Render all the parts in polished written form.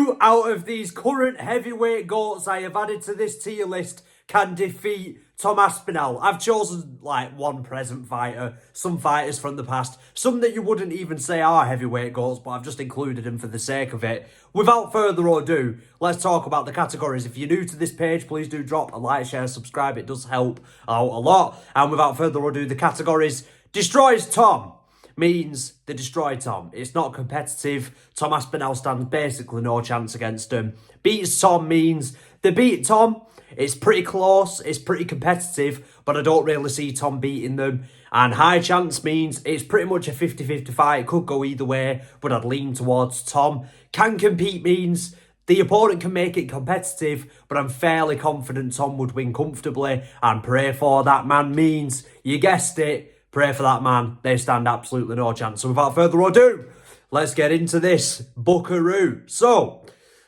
Who out of these current heavyweight GOATs I have added to this tier list can defeat Tom Aspinall? I've chosen like one present fighter, some fighters from the past, some that you wouldn't even say are heavyweight GOATs, but I've just included them for the sake of it. Without further ado, let's talk about the categories. If you're new to this page, please do drop a like, share, subscribe. It does help out a lot. And without further ado, the categories: destroys Tom means they destroy Tom. It's not competitive. Tom Aspinall stands basically no chance against him. Beats Tom means they beat Tom. It's pretty close, it's pretty competitive, but I don't really see Tom beating them. And high chance means it's pretty much a 50-50 fight. It could go either way, but I'd lean towards Tom. Can compete means the opponent can make it competitive, but I'm fairly confident Tom would win comfortably. And pray for that man means, you guessed it, pray for that man. They stand absolutely no chance. So without further ado, let's get into this buckaroo. So,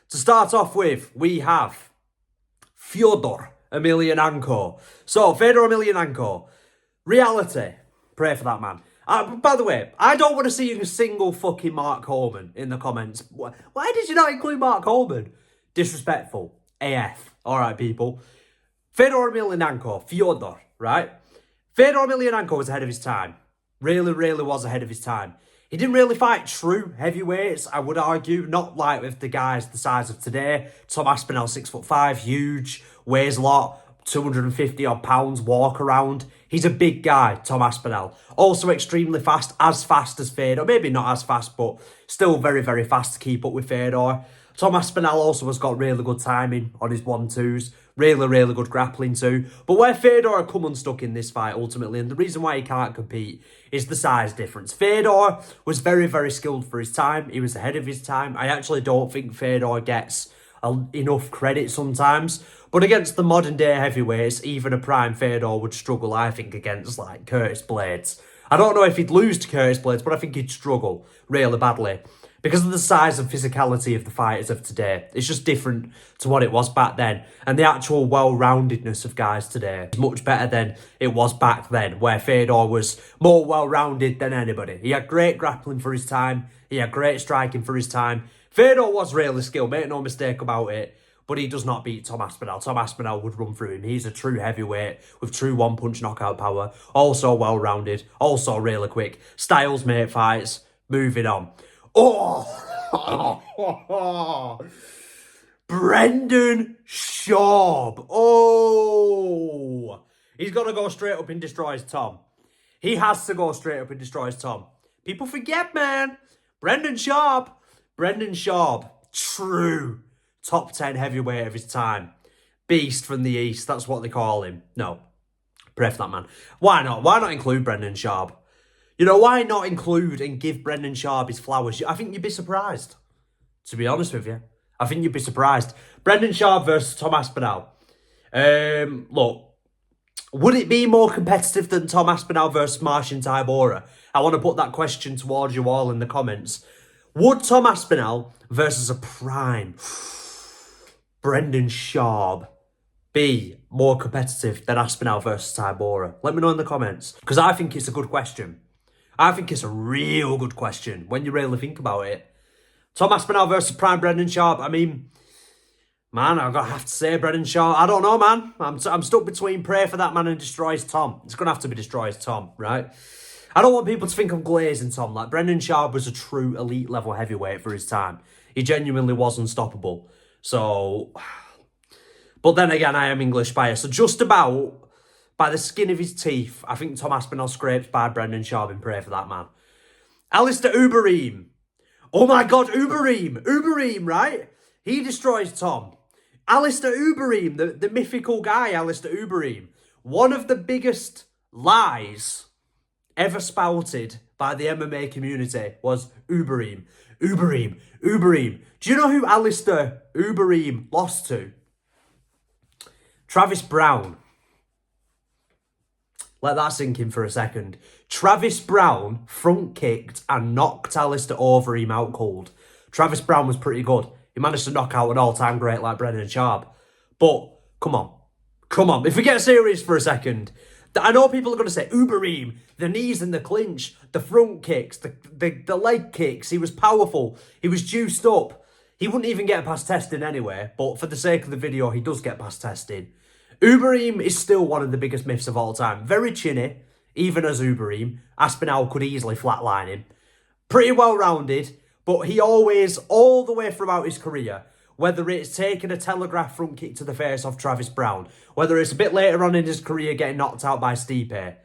to start off with, we have Fedor Emelianenko. So, Fedor Emelianenko, reality, pray for that man. By the way, I don't want to see a single fucking Mark Coleman in the comments. Why did you not include Mark Coleman? Disrespectful. AF. Alright, people. Fedor Emelianenko, Fyodor, right? Fedor Emelianenko was ahead of his time. Really, really was ahead of his time. He didn't really fight true heavyweights, I would argue. Not like with the guys the size of today. Tom Aspinall, 6'5", huge, weighs a lot, 250 odd pounds, walk around. He's a big guy, Tom Aspinall. Also extremely fast as Fedor. Maybe not as fast, but still very, very fast to keep up with Fedor. Tom Aspinall also has got really good timing on his 1-2s. Really, really good grappling too. But where Fedor come unstuck in this fight ultimately, and the reason why he can't compete, is the size difference. Fedor was very, very skilled for his time. He was ahead of his time. I actually don't think Fedor gets enough credit sometimes. But against the modern day heavyweights, even a prime Fedor would struggle, I think, against like Curtis Blades. I don't know if he'd lose to Curtis Blades, but I think he'd struggle really badly. Because of the size and physicality of the fighters of today. It's just different to what it was back then. And the actual well-roundedness of guys today is much better than it was back then, where Fedor was more well-rounded than anybody. He had great grappling for his time. He had great striking for his time. Fedor was really skilled, make no mistake about it. But he does not beat Tom Aspinall. Tom Aspinall would run through him. He's a true heavyweight with true one-punch knockout power. Also well-rounded. Also really quick. Styles make fights. Moving on. Oh, Brendan Schaub. Oh, he's got to go straight up and destroys Tom. He has to go straight up and destroys Tom. People forget, man. Brendan Schaub, true top 10 heavyweight of his time. Beast from the East, that's what they call him. No, pray for that man. Why not? Why not include Brendan Schaub? You know, why not include and give Brendan Schaub his flowers? I think you'd be surprised, to be honest with you. I think you'd be surprised. Brendan Schaub versus Tom Aspinall. Look, would it be more competitive than Tom Aspinall versus Marcin Tybura? I want to put that question towards you all in the comments. Would Tom Aspinall versus a prime Brendan Schaub be more competitive than Aspinall versus Tybura? Let me know in the comments, because I think it's a good question. I think it's a real good question when you really think about it. Tom Aspinall versus prime Brendan Schaub. I mean, man, I've got to have to say Brendan Schaub. I don't know, man. I'm stuck between pray for that man and destroys Tom. It's going to have to be destroys Tom, right? I don't want people to think I'm glazing Tom. Like, Brendan Schaub was a true elite level heavyweight for his time. He genuinely was unstoppable. So, but then again, I am English biased. So just about by the skin of his teeth, I think Tom Aspinall scrapes by Brendan Schaub and pray for that man. Alistair Overeem. Oh my God, Overeem. Overeem, right? He destroys Tom. Alistair Overeem, the mythical guy, Alistair Overeem. One of the biggest lies ever spouted by the MMA community was Overeem. Overeem. Do you know who Alistair Overeem lost to? Travis Brown. Let that sink in for a second. Travis Brown front kicked and knocked Alistair Overeem out cold. Travis Brown was pretty good. He managed to knock out an all-time great like Brendan Schaub. But, come on. If we get serious for a second, I know people are going to say, Overeem, the knees in the clinch, the front kicks, the leg kicks. He was powerful. He was juiced up. He wouldn't even get past testing anyway, but for the sake of the video, he does get past testing. Overeem is still one of the biggest myths of all time. Very chinny, even as Overeem. Aspinall could easily flatline him. Pretty well-rounded, but he always, all the way throughout his career, whether it's taking a telegraph front kick to the face off Travis Brown, whether it's a bit later on in his career getting knocked out by Stipe,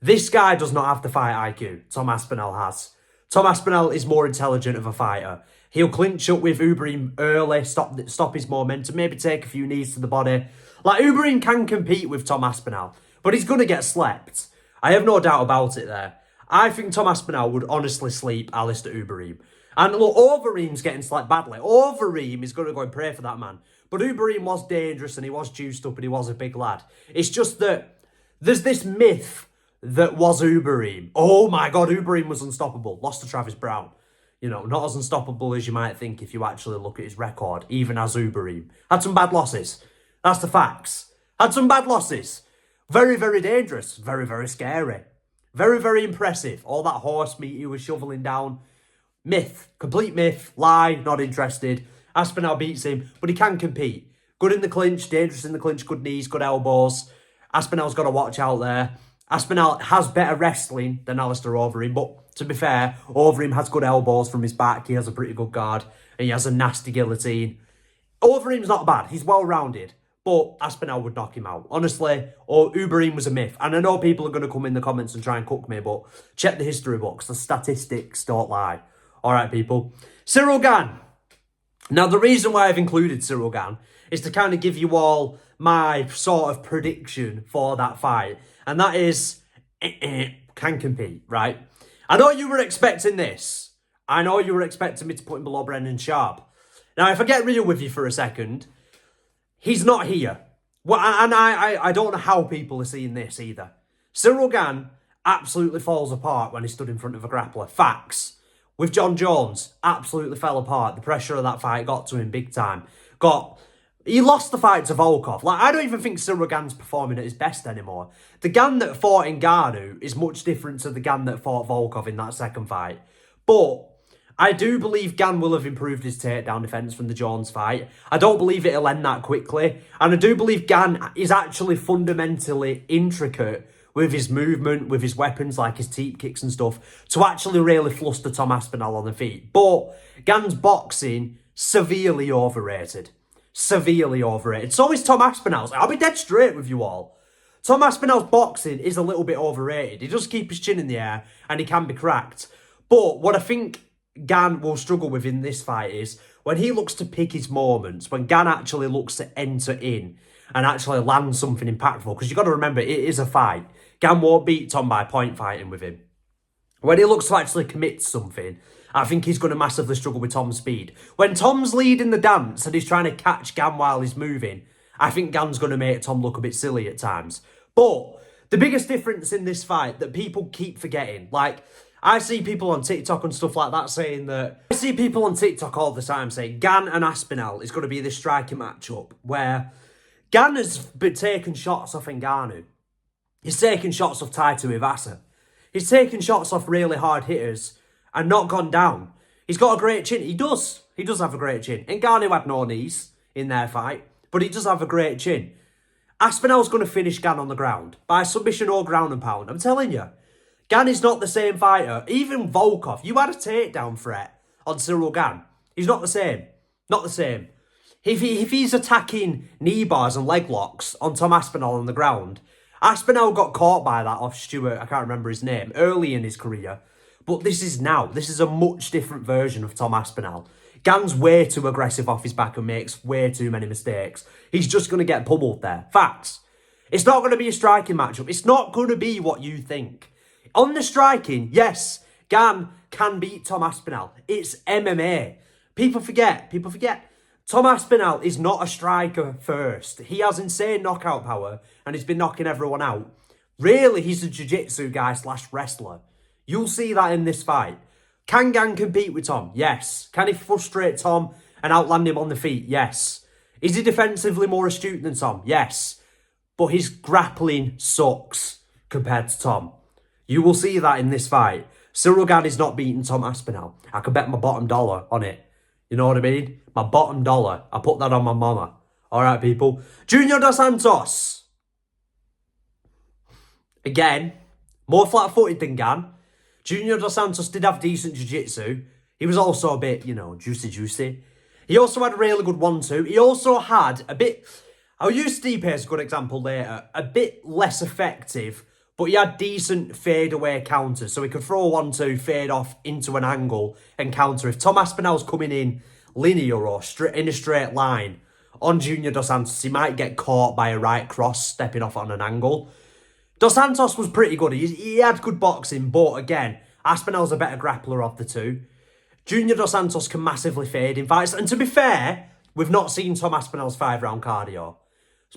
this guy does not have the fight IQ Tom Aspinall has. Tom Aspinall is more intelligent of a fighter. He'll clinch up with Overeem early, stop his momentum, maybe take a few knees to the body. Like, Overeem can compete with Tom Aspinall, but he's going to get slept. I have no doubt about it there. I think Tom Aspinall would honestly sleep Alistair Overeem. And look, Overeem's getting slept badly. Overeem is going to go and pray for that man. But Overeem was dangerous and he was juiced up and he was a big lad. It's just that there's this myth that was Overeem. Oh my God, Overeem was unstoppable. Lost to Travis Brown. You know, not as unstoppable as you might think if you actually look at his record, even as Overeem. Had some bad losses. That's the facts. Had some bad losses. Very, very dangerous. Very, very scary. Very, very impressive. All that horse meat he was shoveling down. Myth. Complete myth. Lie. Not interested. Aspinall beats him, but he can compete. Good in the clinch. Dangerous in the clinch. Good knees. Good elbows. Aspinall's got to watch out there. Aspinall has better wrestling than Alistair Overeem, but to be fair, Overeem has good elbows from his back. He has a pretty good guard, and he has a nasty guillotine. Overeem's not bad. He's well-rounded, but Aspinall would knock him out. Honestly, Overeem was a myth. And I know people are going to come in the comments and try and cook me, but check the history books. The statistics don't lie. All right, people. Ciryl Gane. Now, the reason why I've included Ciryl Gane is to kind of give you all my sort of prediction for that fight. And that is, can compete, right? I know you were expecting this. I know you were expecting me to put him below Brendan Schaub. Now, if I get real with you for a second, he's not here. Well, and I don't know how people are seeing this either. Ciryl Gane absolutely falls apart when he stood in front of a grappler. Facts. With Jon Jones, absolutely fell apart. The pressure of that fight got to him big time. He lost the fight to Volkov. Like, I don't even think Ciryl Gane's performing at his best anymore. The Gane that fought in Ngannou is much different to the Gane that fought Volkov in that second fight. But I do believe Gane will have improved his takedown defence from the Jones fight. I don't believe it'll end that quickly. And I do believe Gane is actually fundamentally intricate with his movement, with his weapons like his teep kicks and stuff, to actually really fluster Tom Aspinall on the feet. But Gane's boxing, severely overrated. Severely overrated. So is Tom Aspinall's. I'll be dead straight with you all. Tom Aspinall's boxing is a little bit overrated. He does keep his chin in the air and he can be cracked. But what I think Gane will struggle with in this fight is when he looks to pick his moments, when Gane actually looks to enter in and actually land something impactful. Because you've got to remember, it is a fight. Gane won't beat Tom by point fighting with him. When he looks to actually commit something, I think he's going to massively struggle with Tom's speed. When Tom's leading the dance and he's trying to catch Gane while he's moving, I think Gane's going to make Tom look a bit silly at times. But the biggest difference in this fight that people keep forgetting, like, I see people on TikTok and stuff like that saying that... I see people on TikTok all the time saying Gane and Aspinall is going to be this striking matchup where Gane has been taking shots off Ngannou. He's taking shots off Taito Ivasa. He's taking shots off really hard hitters and not gone down. He's got a great chin. He does. He does have a great chin. Ngannou had no knees in their fight, but he does have a great chin. Aspinall's going to finish Gane on the ground by submission or ground and pound. I'm telling you. Gane is not the same fighter. Even Volkov, you had a takedown threat on Ciryl Gane. He's not the same. Not the same. If he's attacking knee bars and leg locks on Tom Aspinall on the ground, Aspinall got caught by that off Stuart, I can't remember his name, early in his career. But this is now. This is a much different version of Tom Aspinall. Gane's way too aggressive off his back and makes way too many mistakes. He's just going to get pummeled there. Facts. It's not going to be a striking matchup. It's not going to be what you think. On the striking, yes, Gane can beat Tom Aspinall. It's MMA. People forget. Tom Aspinall is not a striker first. He has insane knockout power and he's been knocking everyone out. Really, he's a jiu-jitsu guy / wrestler. You'll see that in this fight. Can Gane compete with Tom? Yes. Can he frustrate Tom and outland him on the feet? Yes. Is he defensively more astute than Tom? Yes. But his grappling sucks compared to Tom. You will see that in this fight. Ciryl Gane is not beating Tom Aspinall. I could bet my bottom dollar on it. You know what I mean? My bottom dollar. I put that on my mama. All right, people. Junior Dos Santos. Again, more flat-footed than Gane. Junior Dos Santos did have decent jiu-jitsu. He was also a bit, juicy. He also had a really good 1-2. He also had a bit... I'll use Stipe as a good example later. A bit less effective, but he had decent fade-away counters. So he could throw 1-2, fade off into an angle and counter. If Tom Aspinall's coming in linear or in a straight line on Junior Dos Santos, he might get caught by a right cross stepping off on an angle. Dos Santos was pretty good. He had good boxing, but again, Aspinall's a better grappler of the two. Junior Dos Santos can massively fade in fights. And to be fair, we've not seen Tom Aspinall's 5-round cardio.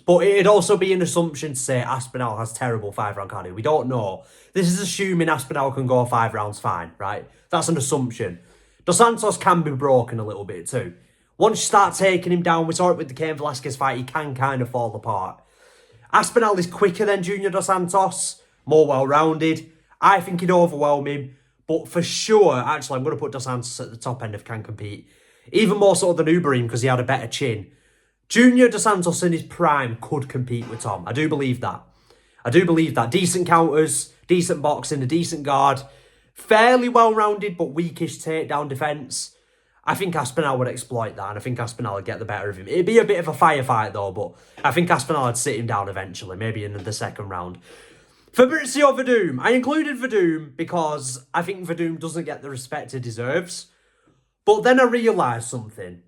But it'd also be an assumption to say Aspinall has terrible 5-round cardio. We don't know. This is assuming Aspinall can go 5 rounds fine, right? That's an assumption. Dos Santos can be broken a little bit too. Once you start taking him down, we saw it with the Kane Velasquez fight, he can kind of fall apart. Aspinall is quicker than Junior Dos Santos, more well-rounded. I think he'd overwhelm him. But for sure, actually, I'm going to put Dos Santos at the top end of can compete. Even more so than Overeem because he had a better chin. Junior Dos Santos in his prime could compete with Tom. I do believe that. Decent counters, decent boxing, a decent guard. Fairly well-rounded but weakish takedown defence. I think Aspinall would exploit that, and I think Aspinall would get the better of him. It'd be a bit of a firefight, though, but I think Aspinall would sit him down eventually, maybe in the second round. Fabricio Werdum. I included Werdum because I think Werdum doesn't get the respect he deserves. But then I realised something.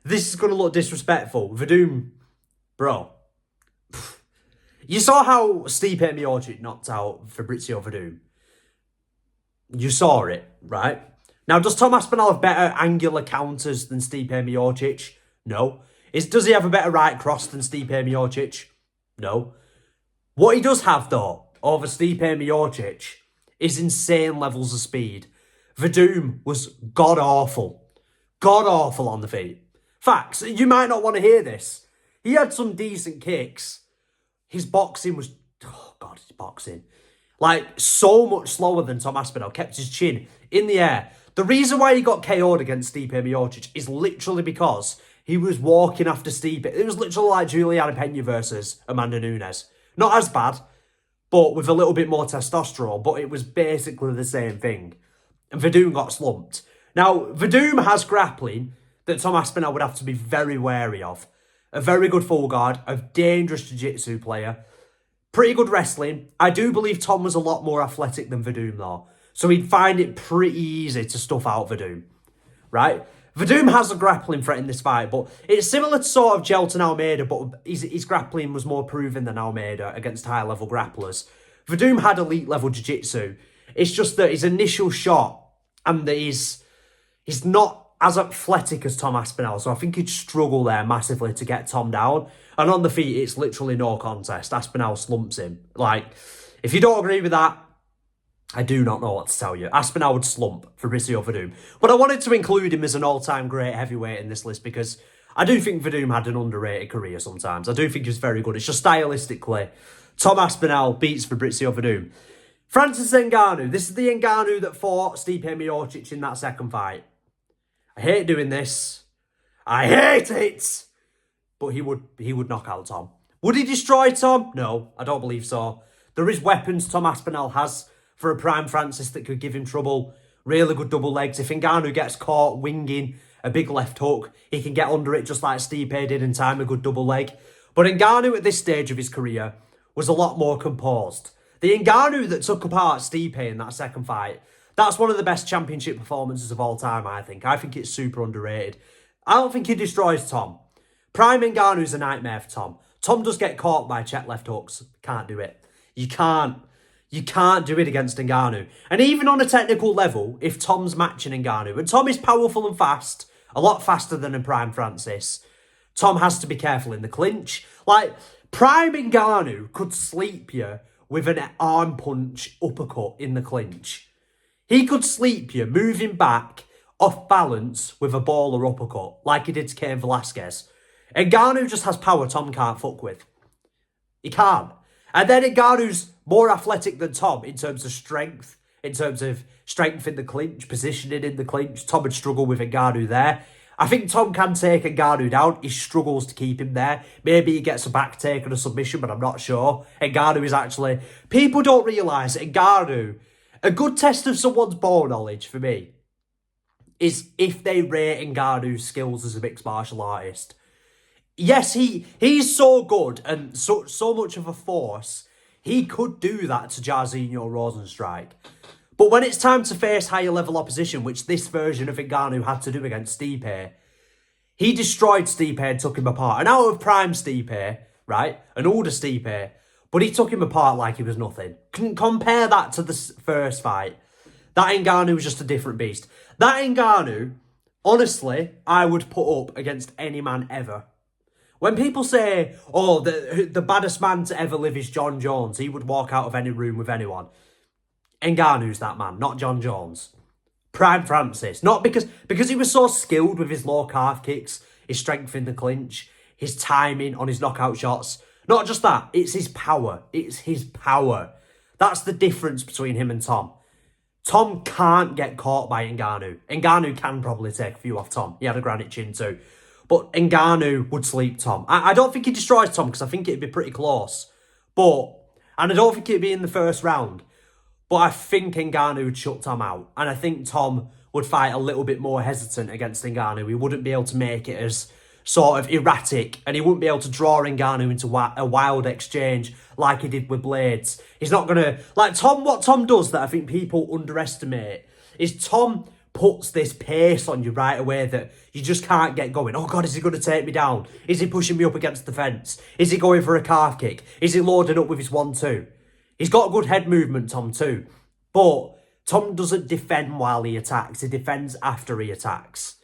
This is going to look disrespectful. Werdum, bro. You saw how Stipe Miocic knocked out Fabricio Werdum. You saw it, right? Now, does Tom Aspinall have better angular counters than Stipe Miocic? No. Does he have a better right cross than Stipe Miocic? No. What he does have, though, over Stipe Miocic is insane levels of speed. Werdum was god-awful. God-awful on the feet. Facts. You might not want to hear this. He had some decent kicks. His boxing was... Oh, God, his boxing. Like, so much slower than Tom Aspinall. Kept his chin in the air. The reason why he got KO'd against Stipe Miocic is literally because he was walking after Stipe. It was literally like Juliana Pena versus Amanda Nunes. Not as bad, but with a little bit more testosterone. But it was basically the same thing. And Werdum got slumped. Now, Werdum has grappling that Tom Aspinall would have to be very wary of. A very good full guard, a dangerous jiu-jitsu player. Pretty good wrestling. I do believe Tom was a lot more athletic than Werdum, though. So he'd find it pretty easy to stuff out Werdum, right? Werdum has a grappling threat in this fight, but it's similar to sort of Gelton Almeida, but his grappling was more proven than Almeida against high-level grapplers. Werdum had elite-level jiu-jitsu. It's just that his initial shot and that he's not as athletic as Tom Aspinall, so I think he'd struggle there massively to get Tom down. And on the feet, it's literally no contest. Aspinall slumps him. Like, if you don't agree with that, I do not know what to tell you. Aspinall would slump Fabricio Werdum. But I wanted to include him as an all-time great heavyweight in this list because I do think Werdum had an underrated career sometimes. I do think he's very good. It's just stylistically, Tom Aspinall beats Fabricio Werdum. Francis Ngannou. This is the Ngannou that fought Stipe Miocic in that second fight. I hate doing this. I hate it! But he would knock out Tom. Would he destroy Tom? No, I don't believe so. There is weapons Tom Aspinall has for a prime Francis that could give him trouble. Really good double legs. If Ngannou gets caught winging a big left hook, he can get under it just like Stipe did and time a good double leg. But Ngannou at this stage of his career was a lot more composed. The Ngannou that took apart Stipe in that second fight, that's one of the best championship performances of all time, I think. I think it's super underrated. I don't think he destroys Tom. Prime Ngannou's a nightmare for Tom. Tom does get caught by check left hooks. Can't do it. You can't do it against Ngannou. And even on a technical level, if Tom's matching Ngannou, and Tom is powerful and fast, a lot faster than a prime Francis, Tom has to be careful in the clinch. Like, prime Ngannou could sleep you with an arm punch uppercut in the clinch. He could sleep you moving back off balance with a baller uppercut, like he did to Kane Velasquez. Ngannou just has power Tom can't fuck with. He can't. And then Ngannou's more athletic than Tom in terms of strength, in terms of strength in the clinch, positioning in the clinch. Tom would struggle with Ngannou there. I think Tom can take Ngannou down. He struggles to keep him there. Maybe he gets a back take and a submission, but I'm not sure. Ngannou is actually... People don't realise that Ngannou... A good test of someone's ball knowledge, for me, is if they rate Ngannou's skills as a mixed martial artist. Yes, he's so good and so much of a force. He could do that to Jairzinho Rozenstruik. But when it's time to face higher level opposition, which this version of Ngannou had to do against Stipe, he destroyed Stipe and took him apart. And out of prime Stipe, right, an older Stipe, but he took him apart like he was nothing. Compare that to the first fight. That Ngannou was just a different beast. That Ngannou, honestly, I would put up against any man ever. When people say, oh, the baddest man to ever live is Jon Jones, he would walk out of any room with anyone. Ngannou's that man, not Jon Jones. Prime Francis. Not because he was so skilled with his low calf kicks, his strength in the clinch, his timing on his knockout shots. Not just that, it's his power. It's his power. That's the difference between him and Tom. Tom can't get caught by Ngannou. Ngannou can probably take a few off Tom. He had a granite chin too. But Ngannou would sleep Tom. I don't think he destroys Tom because I think it'd be pretty close. And I don't think it'd be in the first round. But I think Ngannou would shut Tom out. And I think Tom would fight a little bit more hesitant against Ngannou. He wouldn't be able to make it as sort of erratic. And he wouldn't be able to draw Ngannou into a wild exchange like he did with Blades. He's not going to... Like what Tom does that I think people underestimate is Tom puts this pace on you right away that you just can't get going. Oh God, is he going to take me down? Is he pushing me up against the fence? Is he going for a calf kick? Is he loading up with his 1-2? He's got good head movement, Tom, too. But Tom doesn't defend while he attacks. He defends after he attacks.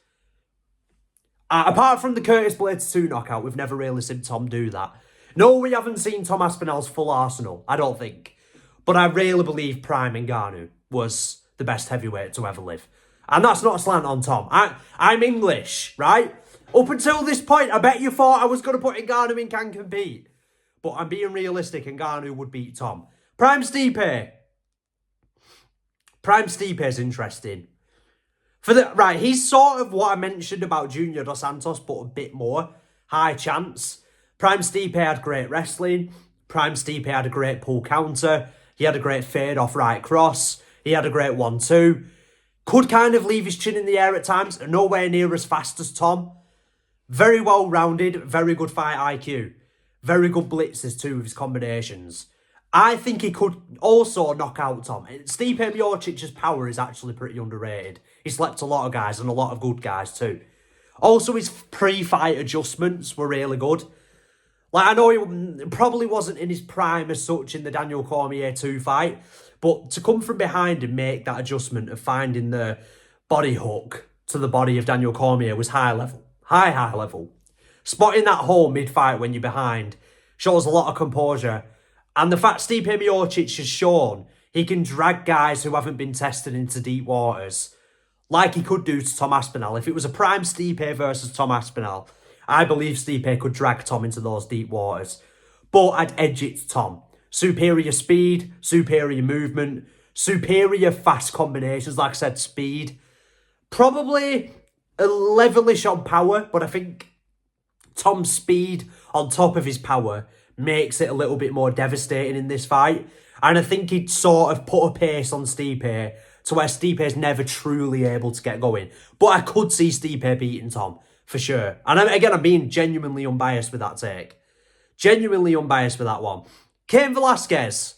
Apart from the Curtis Blades 2 knockout, we've never really seen Tom do that. No, we haven't seen Tom Aspinall's full arsenal, I don't think. But I really believe Prime Ngannou was the best heavyweight to ever live. And that's not a slant on Tom. I'm English, right? Up until this point, I bet you thought I was going to put Ngannou in can compete. But I'm being realistic, Ngannou would beat Tom. Prime Stipe. Prime Stipe is interesting. He's sort of what I mentioned about Junior Dos Santos, but a bit more. High chance. Prime Stipe had great wrestling. Prime Stipe had a great pull counter. He had a great fade off right cross. He had a great 1-2. Could kind of leave his chin in the air at times. Nowhere near as fast as Tom. Very well-rounded. Very good fight IQ. Very good blitzes too with his combinations. I think he could also knock out Tom. Stipe Miocic's power is actually pretty underrated. He slept a lot of guys and a lot of good guys too. Also, his pre-fight adjustments were really good. Like, I know he probably wasn't in his prime as such in the Daniel Cormier 2 fight, but to come from behind and make that adjustment of finding the body hook to the body of Daniel Cormier was high level. High level. Spotting that hole mid-fight when you're behind shows a lot of composure. And the fact Stipe Miocic has shown he can drag guys who haven't been tested into deep waters, like he could do to Tom Aspinall. If it was a prime Stipe versus Tom Aspinall, I believe Stipe could drag Tom into those deep waters. But I'd edge it to Tom. Superior speed, superior movement, superior fast combinations, like I said, speed. Probably a levelish on power, but I think Tom's speed on top of his power makes it a little bit more devastating in this fight. And I think he'd sort of put a pace on Stipe to where Stipe's never truly able to get going. But I could see Stipe beating Tom, for sure. And again, I'm being genuinely unbiased with that take. Genuinely unbiased with that one. Kane Velasquez.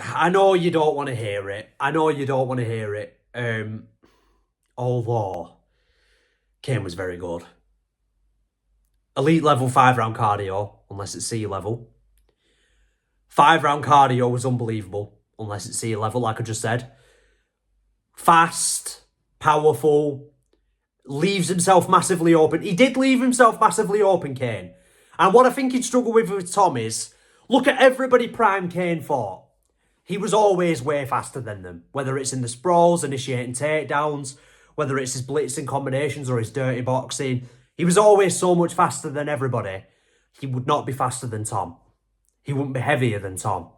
I know you don't want to hear it. Although, Kane was very good. Elite level 5-round cardio, unless it's C level. 5-round cardio was unbelievable, unless it's C level, like I just said. Fast, powerful, leaves himself massively open. He did leave himself massively open, Kane. And what I think he'd struggle with Tom is, look at everybody Prime Kane fought. He was always way faster than them, whether it's in the sprawls, initiating takedowns, whether it's his blitzing combinations or his dirty boxing. He was always so much faster than everybody. He would not be faster than Tom. He wouldn't be heavier than Tom.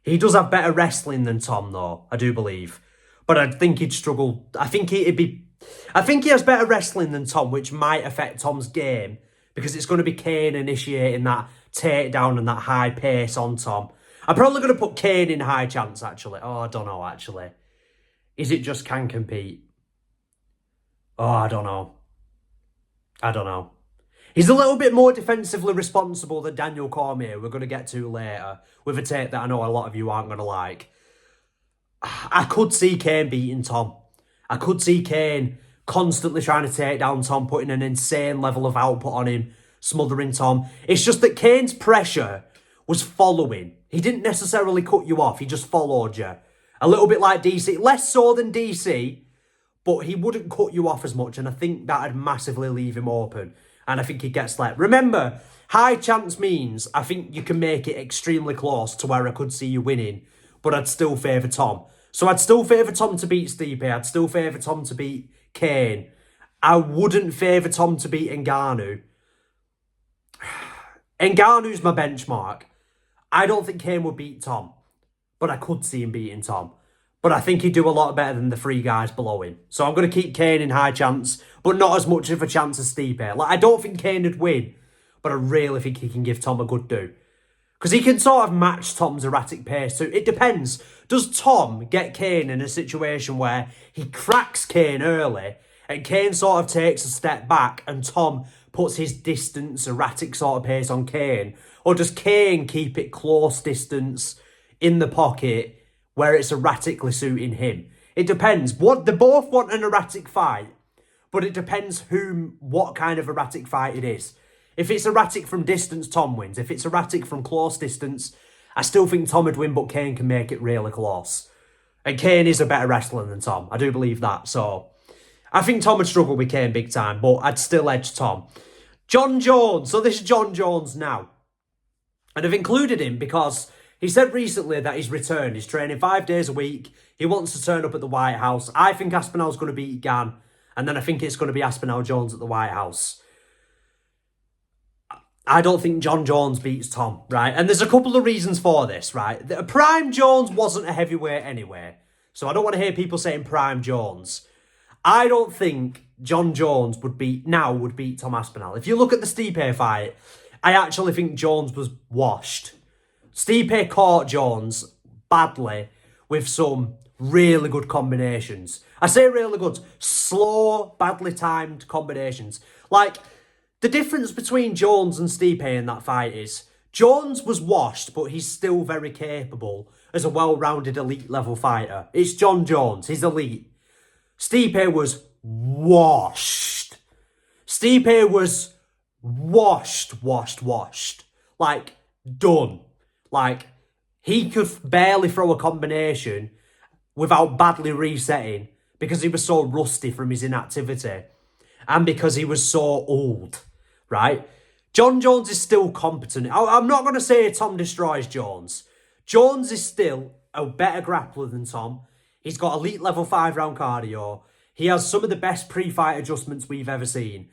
He does have better wrestling than Tom, though, I do believe. But I think he'd struggle. I think he has better wrestling than Tom, which might affect Tom's game because it's going to be Kane initiating that takedown and that high pace on Tom. I'm probably going to put Kane in high chance, actually. Oh, I don't know, actually. Is it just can compete? Oh, I don't know. I don't know. He's a little bit more defensively responsible than Daniel Cormier, we're going to get to later, with a take that I know a lot of you aren't going to like. I could see Kane beating Tom. I could see Kane constantly trying to take down Tom, putting an insane level of output on him, smothering Tom. It's just that Kane's pressure was following. He didn't necessarily cut you off, he just followed you. A little bit like DC, less so than DC, but he wouldn't cut you off as much, and I think that'd massively leave him open. And I think he'd get slept. Remember, high chance means I think you can make it extremely close to where I could see you winning, but I'd still favour Tom. So I'd still favour Tom to beat Stipe. I'd still favour Tom to beat Kane. I wouldn't favour Tom to beat Ngannou. Ngannou's my benchmark. I don't think Kane would beat Tom, but I could see him beating Tom. But I think he'd do a lot better than the three guys below him. So I'm going to keep Kane in high chance, but not as much of a chance as Stipe. Like, I don't think Kane would win, but I really think he can give Tom a good do. Because he can sort of match Tom's erratic pace. So it depends. Does Tom get Kane in a situation where he cracks Kane early and Kane sort of takes a step back and Tom puts his distance, erratic sort of pace on Kane? Or does Kane keep it close distance in the pocket where it's erratically suiting him? It depends. They both want an erratic fight, but it depends what kind of erratic fight it is. If it's erratic from distance, Tom wins. If it's erratic from close distance, I still think Tom would win, but Kane can make it really close. And Kane is a better wrestler than Tom. I do believe that. So I think Tom would struggle with Kane big time, but I'd still edge Tom. Jon Jones. So this is Jon Jones now. And I've included him because he said recently that he's returned. He's training 5 days a week. He wants to turn up at the White House. I think Aspinall's going to beat Gane. And then I think it's going to be Aspinall Jones at the White House. I don't think Jon Jones beats Tom, right? And there's a couple of reasons for this, right? Prime Jones wasn't a heavyweight anyway. So I don't want to hear people saying Prime Jones. I don't think Jon Jones would beat Tom Aspinall. If you look at the Stipe fight, I actually think Jones was washed. Stipe caught Jones badly with some really good combinations. I say really good, slow, badly timed combinations. Like, the difference between Jones and Stipe in that fight is Jones was washed, but he's still very capable as a well-rounded elite level fighter. It's Jon Jones, he's elite. Stipe was washed. Stipe was washed. Like, done. Like, he could barely throw a combination without badly resetting because he was so rusty from his inactivity and because he was so old, right? Jon Jones is still competent. I'm not going to say Tom destroys Jones. Jones is still a better grappler than Tom. He's got elite level 5-round cardio. He has some of the best pre-fight adjustments we've ever seen.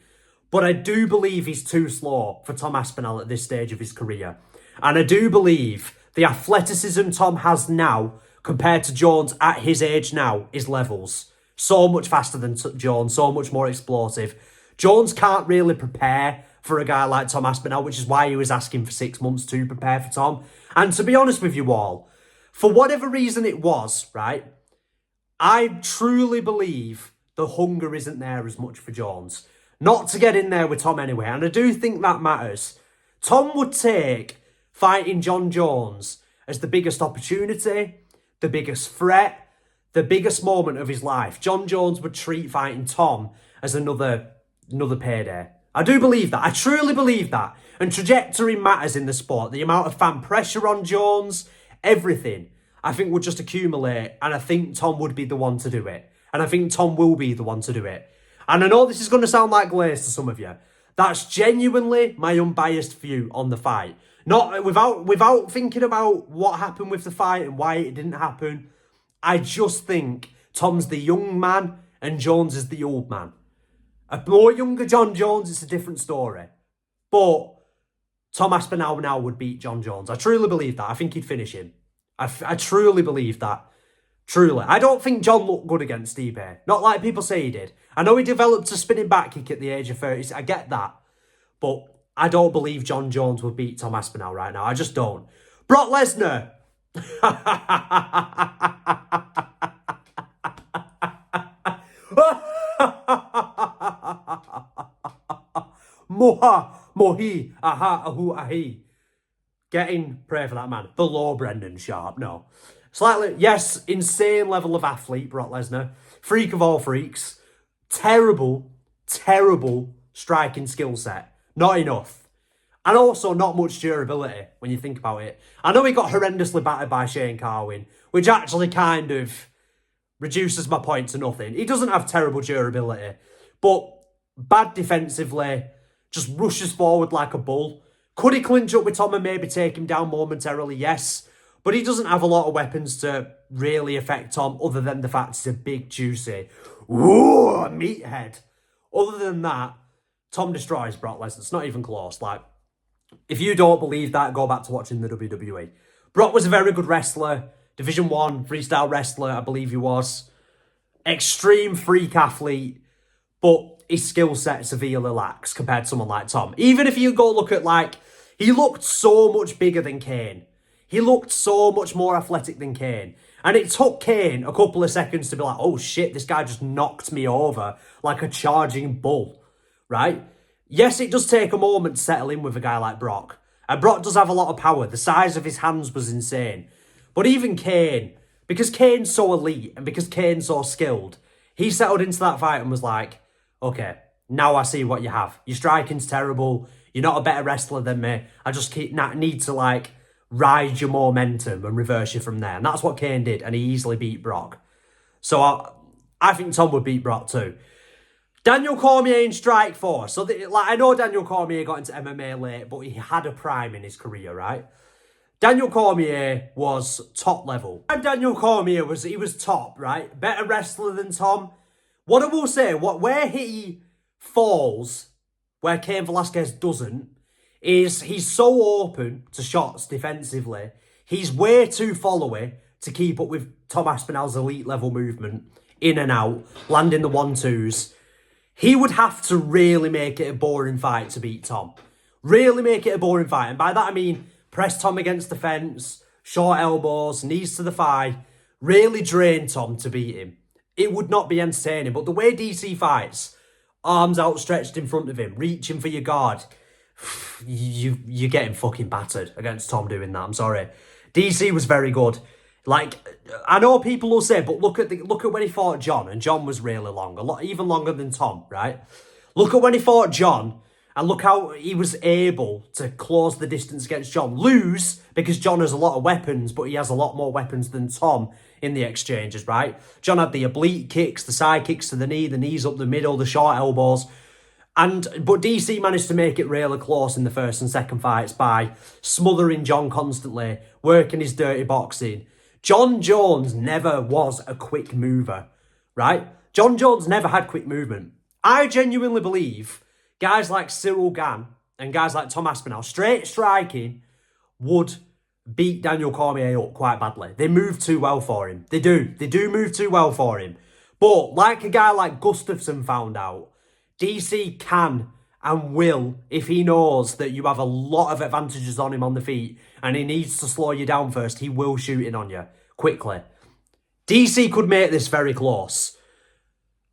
But I do believe he's too slow for Tom Aspinall at this stage of his career. And I do believe the athleticism Tom has now compared to Jones at his age now is levels. So much faster than Jones, so much more explosive. Jones can't really prepare for a guy like Tom Aspinall, which is why he was asking for 6 months to prepare for Tom. And to be honest with you all, for whatever reason it was, right, I truly believe the hunger isn't there as much for Jones. Not to get in there with Tom anyway, and I do think that matters. Tom would take fighting Jon Jones as the biggest opportunity, the biggest threat, the biggest moment of his life. Jon Jones would treat fighting Tom as another payday. I do believe that. I truly believe that. And trajectory matters in the sport. The amount of fan pressure on Jones, everything, I think would just accumulate. And I think Tom would be the one to do it. And I think Tom will be the one to do it. And I know this is going to sound like glaze to some of you. That's genuinely my unbiased view on the fight. Not without thinking about what happened with the fight and why it didn't happen. I just think Tom's the young man and Jones is the old man. A more younger Jon Jones, it's a different story. But Tom Aspinall now would beat Jon Jones. I truly believe that. I think he'd finish him. I truly believe that. Truly. I don't think Jon looked good against Stipe. Not like people say he did. I know he developed a spinning back kick at the age of 30. I get that. But I don't believe Jon Jones would beat Tom Aspinall right now. I just don't. Brock Lesnar. Moha, mohi, aha, ahu, ahi. Pray for that man. Below Brendan Schaub, no. Slightly, yes, insane level of athlete, Brock Lesnar. Freak of all freaks. Terrible, terrible striking skill set. Not enough. And also not much durability, when you think about it. I know he got horrendously battered by Shane Carwin, which actually kind of reduces my point to nothing. He doesn't have terrible durability, but bad defensively, just rushes forward like a bull. Could he clinch up with Tom and maybe take him down momentarily? Yes. But he doesn't have a lot of weapons to really affect Tom other than the fact he's a big, juicy meathead. Other than that, Tom destroys Brock Lesnar. It's not even close. Like, if you don't believe that, go back to watching the WWE. Brock was a very good wrestler. Division 1 freestyle wrestler, I believe he was. Extreme freak athlete. But his skill set severely lacks compared to someone like Tom. Even if you go look at, like, he looked so much bigger than Kane. He looked so much more athletic than Kane. And it took Kane a couple of seconds to be like, oh shit, this guy just knocked me over like a charging bull, right? Yes, it does take a moment to settle in with a guy like Brock. And Brock does have a lot of power. The size of his hands was insane. But even Kane, because Kane's so elite and because Kane's so skilled, he settled into that fight and was like, okay, now I see what you have. Your striking's terrible. You're not a better wrestler than me. I just need to, like, ride your momentum and reverse you from there. And that's what Kane did, and he easily beat Brock. So I think Tom would beat Brock too. Daniel Cormier in Strikeforce. So, I know Daniel Cormier got into MMA late, but he had a prime in his career, right? Daniel Cormier was top level. And Daniel Cormier was top, right? Better wrestler than Tom. What I will say, where he falls, where Kane Velasquez doesn't, is he's so open to shots defensively. He's way too followy to keep up with Tom Aspinall's elite level movement, in and out, landing the 1-2s. He would have to really make it a boring fight to beat Tom. Really make it a boring fight. And by that I mean press Tom against the fence, short elbows, knees to the thigh. Really drain Tom to beat him. It would not be entertaining. But the way DC fights, arms outstretched in front of him, reaching for your guard, you're getting fucking battered against Tom doing that. I'm sorry. DC was very good. Like, I know people will say, but look at when he fought Jon, and Jon was really long, even longer than Tom, right? Look at when he fought Jon, and look how he was able to close the distance against Jon. Lose, because Jon has a lot of weapons, but he has a lot more weapons than Tom in the exchanges, right? Jon had the oblique kicks, the side kicks to the knee, the knees up the middle, the short elbows. But DC managed to make it really close in the first and second fights by smothering Jon constantly, working his dirty boxing. Jon Jones never was a quick mover, right? Jon Jones never had quick movement. I genuinely believe guys like Ciryl Gane and guys like Tom Aspinall, straight striking, would beat Daniel Cormier up quite badly. They move too well for him. They do. They do move too well for him. But like a guy like Gustafsson found out, DC can and will, if he knows that you have a lot of advantages on him on the feet and he needs to slow you down first, he will shoot in on you quickly. DC could make this very close.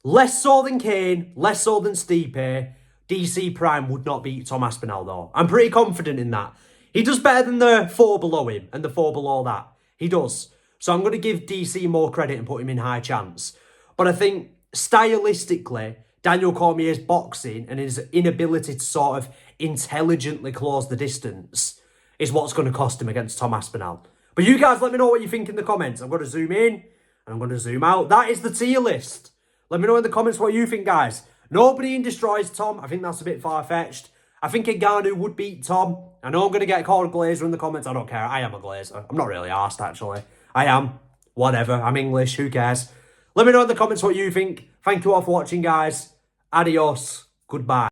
Less so than Kane, less so than Stipe. DC Prime would not beat Tom Aspinall though. I'm pretty confident in that. He does better than the 4 below him and the 4 below that. He does. So I'm going to give DC more credit and put him in high chance. But I think stylistically, Daniel Cormier's boxing and his inability to sort of intelligently close the distance is what's going to cost him against Tom Aspinall. But you guys let me know what you think in the comments. I'm going to zoom in and I'm going to zoom out. That is the tier list. Let me know in the comments what you think, guys. Nobody in destroys Tom. I think that's a bit far-fetched. I think Ngannou would beat Tom. I know I'm going to get called a glazer in the comments. I don't care. I am a glazer. I'm not really arsed, actually. I am. Whatever. I'm English. Who cares? Let me know in the comments what you think. Thank you all for watching, guys. Adios. Goodbye.